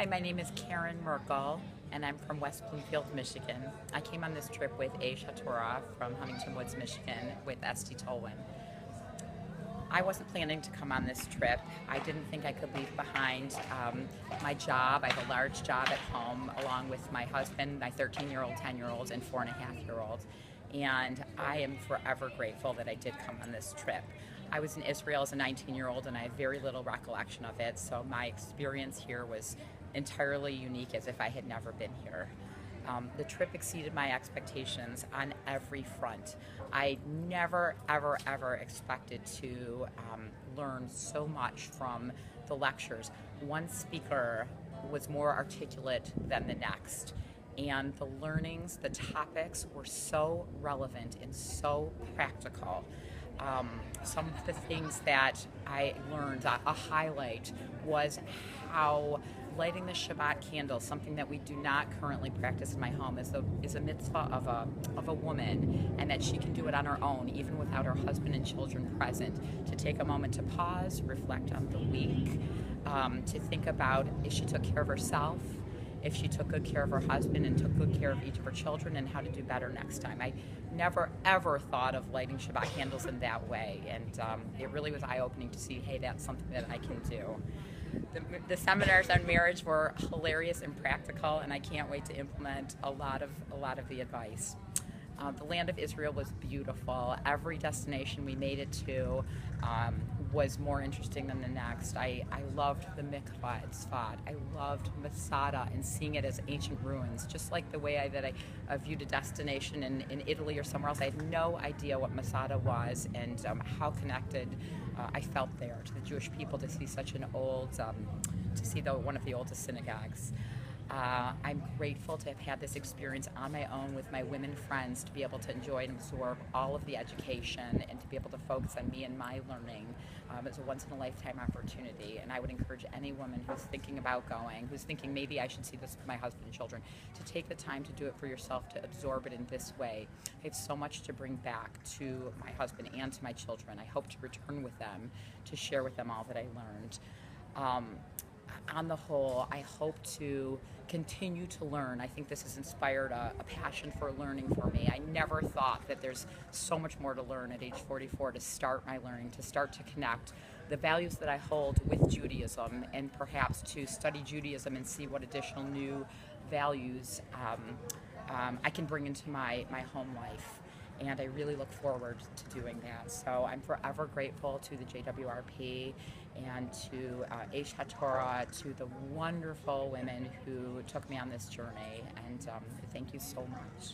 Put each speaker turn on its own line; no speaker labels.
Hi, my name is Karen Merkel, and I'm from West Bloomfield, Michigan. I came on this trip with Aisha Torah from Huntington Woods, Michigan, with Esty Tolwyn. I wasn't planning to come on this trip. I didn't think I could leave behind my job. I have a large job at home, along with my husband, my 13-year-old, 10-year-old, and 4.5-year-old. And I am forever grateful that I did come on this trip. I was in Israel as a 19-year-old, and I have very little recollection of it, so my experience here was entirely unique, as if I had never been here. The trip exceeded my expectations on every front. I never, ever, ever expected to learn so much from the lectures. One speaker was more articulate than the next, and the learnings, the topics were so relevant and so practical. Some of the things that I learned, a highlight was how lighting the Shabbat candle, something that we do not currently practice in my home, is a mitzvah of a woman, and that she can do it on her own, even without her husband and children present, to take a moment to pause, reflect on the week, to think about if she took care of herself, if she took good care of her husband and took good care of each of her children, and how to do better next time. I never ever thought of lighting Shabbat candles in that way, and it really was eye-opening to see, hey, that's something that I can do. The seminars on marriage were hilarious and practical, and I can't wait to implement a lot of the advice. The land of Israel was beautiful. Every destination we made it to was more interesting than the next. I loved the mikvah at Tzfat. I loved Masada and seeing it as ancient ruins, just like the way that I viewed a destination in Italy or somewhere else. I had no idea what Masada was, and how connected I felt there to the Jewish people, to see such an old, to see one of the oldest synagogues. I'm grateful to have had this experience on my own with my women friends, to be able to enjoy and absorb all of the education and to be able to focus on me and my learning. It's a once-in-a-lifetime opportunity, and I would encourage any woman who's thinking about going, who's thinking maybe I should see this with my husband and children, to take the time to do it for yourself, to absorb it in this way. I have so much to bring back to my husband and to my children. I hope to return with them, to share with them all that I learned. On the whole, I hope to continue to learn. I think this has inspired a passion for learning for me. I never thought that there's so much more to learn at age 44, to start my learning, to start to connect the values that I hold with Judaism, and perhaps to study Judaism and see what additional new values I can bring into my home life. And I really look forward to doing that. So I'm forever grateful to the JWRP and to Aisha Torah, to the wonderful women who took me on this journey. And thank you so much.